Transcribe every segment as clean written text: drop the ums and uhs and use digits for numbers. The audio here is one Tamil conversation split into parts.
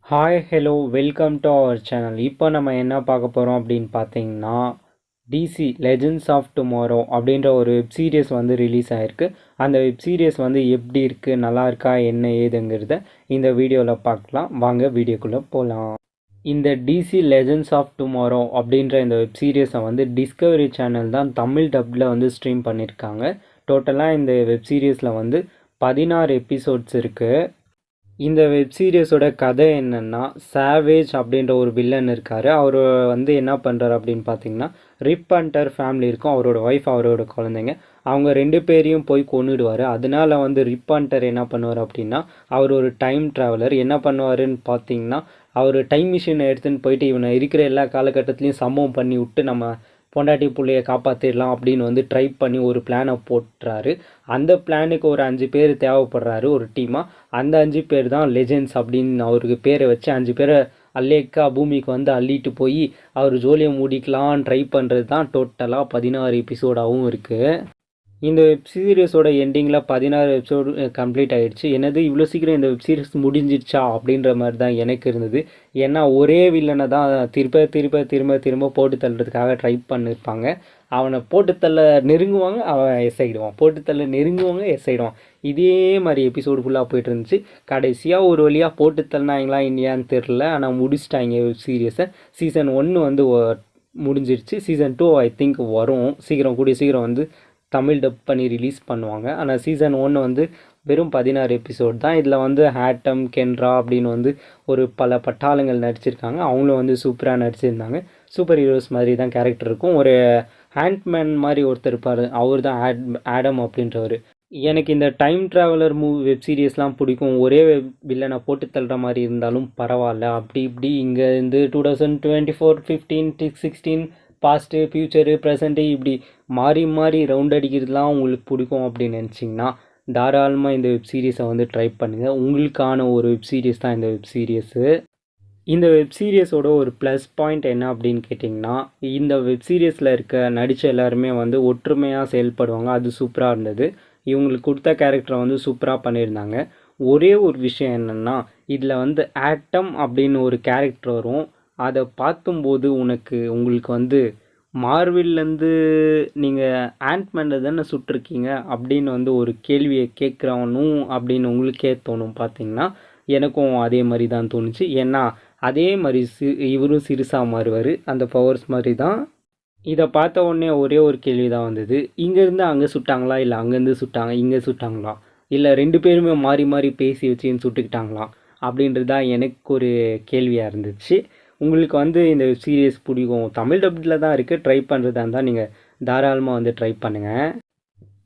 Hi hello welcome to our channel. இப்போ நம்ம என்ன பார்க்க போகிறோம் அப்படின்னு பார்த்தீங்கன்னா, டிசி லெஜெண்ட்ஸ் ஆஃப் டுமாரோ அப்படின்ற ஒரு வெப் சீரிஸ் வந்து ரிலீஸ் ஆகிருக்கு. அந்த வெப் சீரிஸ் வந்து எப்படி இருக்குது, நல்லா இருக்கா, என்ன ஏதுங்கிறத இந்த வீடியோவில் பார்க்கலாம். வாங்க வீடியோக்குள்ளே போகலாம். இந்த டிசி லெஜெண்ட்ஸ் ஆஃப் டுமாரோ அப்படின்ற இந்த வெப் சீரிஸை வந்து டிஸ்கவரி சேனல் தான் தமிழ் டப்பில் வந்து ஸ்ட்ரீம் பண்ணியிருக்காங்க. டோட்டலாக இந்த வெப் சீரிஸில் வந்து 16 எபிசோட்ஸ் இருக்குது. இந்த வெப் சீரிஸோட கதை என்னென்னா, சாவேஜ் அப்படின்ற ஒரு வில்லன் இருக்கார். அவர் வந்து என்ன பண்ணுறாரு அப்படின்னு பார்த்தீங்கன்னா, ரிப் ஹண்டர் ஃபேமிலி இருக்கும், அவரோட ஒய்ஃப், அவரோட குழந்தைங்க, அவங்க 2 பேரையும் போய் கொன்னுடுவார். அதனால வந்து ரிப் ஹண்டர் என்ன பண்ணுவார் அப்படின்னா, அவர் ஒரு டைம் ட்ராவலர். என்ன பண்ணுவாருன்னு பார்த்தீங்கன்னா, அவர் டைம் மிஷினை எடுத்துன்னு போயிட்டு இவனை இருக்கிற எல்லா காலகட்டத்துலேயும் சம்பவம் பண்ணி விட்டு நம்ம பொண்டாட்டி பிள்ளையை காப்பாற்றிடலாம் அப்படின்னு வந்து ட்ரை பண்ணி ஒரு பிளானை போட்டுறாரு. அந்த பிளானுக்கு ஒரு 5 பேர் தேவைப்படுறாரு ஒரு டீமாக. அந்த 5 பேர் தான் லெஜெண்ட்ஸ் அப்படின்னு அவருக்கு பேரை வச்சு 5 பேரை அல்லேக்கா பூமிக்கு வந்து அள்ளிட்டு போய் அவர் ஜோலியை மூடிக்கலான்னு ட்ரை பண்ணுறது தான் டோட்டலாக 16 எபிசோடாகவும் இருக்குது. இந்த வெப் சீரிஸோட எண்டிங்கில் 16 எபிசோடு கம்ப்ளீட் ஆகிடுச்சு. என்னது இவ்வளோ சீக்கிரம் இந்த வெப் சீரிஸ் முடிஞ்சிடுச்சா அப்படின்ற மாதிரி தான் எனக்கு இருந்தது. ஏன்னா ஒரே வில்லனை தான் திரும்ப போட்டு தள்ளுறதுக்காக ட்ரை பண்ணியிருப்பாங்க. அவனை போட்டு தள்ள நெருங்குவாங்க, அவன் எஸ் ஆகிடுவான், போட்டு தள்ள நெருங்குவாங்க, எஸ் ஆகிடுவான். இதே மாதிரி எபிசோடு ஃபுல்லாக போய்ட்டு இருந்துச்சு. கடைசியாக ஒரு வழியாக போட்டு தள்ளினாங்களா இல்லையான்னு தெரில, ஆனால் முடிச்சிட்டாங்க வெப் சீரியஸை. சீசன் 1 வந்து முடிஞ்சிடுச்சு. சீசன் 2 ஐ திங்க் வரும் கூடிய சீக்கிரம் வந்து தமிழ் டப் பண்ணி ரிலீஸ் பண்ணுவாங்க. ஆனால் சீசன் 1 வந்து வெறும் 16 எபிசோட் தான். இதில் வந்து ஆட்டம், கென்ரா அப்படின்னு வந்து ஒரு பல பட்டாளங்கள் நடிச்சிருக்காங்க. அவங்களும் வந்து சூப்பராக நடிச்சிருந்தாங்க. சூப்பர் ஹீரோஸ் மாதிரி தான் கேரக்டர் இருக்கும். ஒரு ஹேண்ட்மேன் மாதிரி ஒருத்தர் இருப்பார், அவர் தான் ஆடம் அப்படின்றவர். எனக்கு இந்த டைம் ட்ராவலர் வெப் சீரிஸ்லாம் பிடிக்கும். ஒரே வில்லனை போட்டு தள்ளுற மாதிரி இருந்தாலும் பரவாயில்ல. அப்படி இப்படி இங்கே இருந்து 2024, 15, 16 பாஸ்ட்டு, ஃப்யூச்சரு, ப்ரெசண்ட்டு இப்படி மாறி ரவுண்ட் அடிக்கிறதுலாம் உங்களுக்கு பிடிக்கும் அப்படின்னு நினச்சிங்கன்னா தாராளமாக இந்த வெப் சீரிஸை வந்து ட்ரை பண்ணுங்கள். உங்களுக்கான ஒரு வெப் சீரிஸ் தான் இந்த வெப் சீரியஸு. இந்த வெப் சீரிஸோட ஒரு ப்ளஸ் பாயிண்ட் என்ன அப்படின்னு கேட்டிங்கன்னா, இந்த வெப் சீரிஸில் இருக்க நடித்த எல்லாருமே வந்து ஒற்றுமையாக செயல்படுவாங்க. அது சூப்பராக இருந்தது. இவங்களுக்கு கொடுத்த கேரக்டரை வந்து சூப்பராக பண்ணியிருந்தாங்க. ஒரே ஒரு விஷயம் என்னென்னா, இதில் வந்து ஆட்டம் அப்படின்னு ஒரு கேரக்டர் வரும். அதை பார்க்கும்போது உங்களுக்கு வந்து மார்வெல்லேருந்து நீங்கள் ஆண்ட்மேனை தானே சுட்டிருக்கீங்க அப்படின்னு வந்து ஒரு கேள்வியை கேட்குறவனும் அப்படின்னு உங்களுக்கே தோணும். பார்த்தீங்கன்னா எனக்கும் அதே மாதிரி தான் தோணுச்சு. ஏன்னா அதே மாதிரி இவரும் சிறுசாக மாறுவார், அந்த பவர்ஸ் மாதிரி தான். இதை பார்த்த உடனே ஒரே ஒரு கேள்வி தான் வந்தது, இங்கேருந்து அங்கே சுட்டாங்களா, இல்லை அங்கேருந்து சுட்டாங்க இங்கே சுட்டாங்களா, இல்லை 2 பேருமே மாறி பேசி வச்சுன்னு சுட்டுக்கிட்டாங்களா அப்படின்றது தான் எனக்கு ஒரு கேள்வியாக இருந்துச்சு. உங்களுக்கு வந்து இந்த சீரியஸ் பிடிக்கும், தமிழ் டப்பில் தான் இருக்குது, ட்ரை பண்ணுறதா இருந்தால் நீங்கள் தாராளமாக வந்து ட்ரை பண்ணுங்கள்.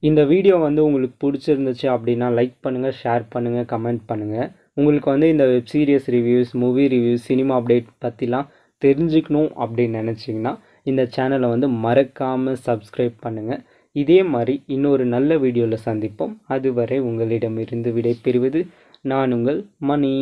இந்த வீடியோ வந்து உங்களுக்கு பிடிச்சிருந்துச்சு அப்படின்னா லைக் பண்ணுங்கள், ஷேர் பண்ணுங்கள், கமெண்ட் பண்ணுங்கள். உங்களுக்கு வந்து இந்த web series reviews, movie reviews, cinema update பற்றிலாம் தெரிஞ்சுக்கணும் அப்படின்னு நினச்சிங்கன்னா இந்த சேனலை வந்து மறக்காமல் சப்ஸ்கிரைப் பண்ணுங்கள். இதே மாதிரி இன்னொரு நல்ல வீடியோவில் சந்திப்போம். அதுவரை உங்களிடமிருந்து விடை பெறுவது நான் உங்கள் மணி.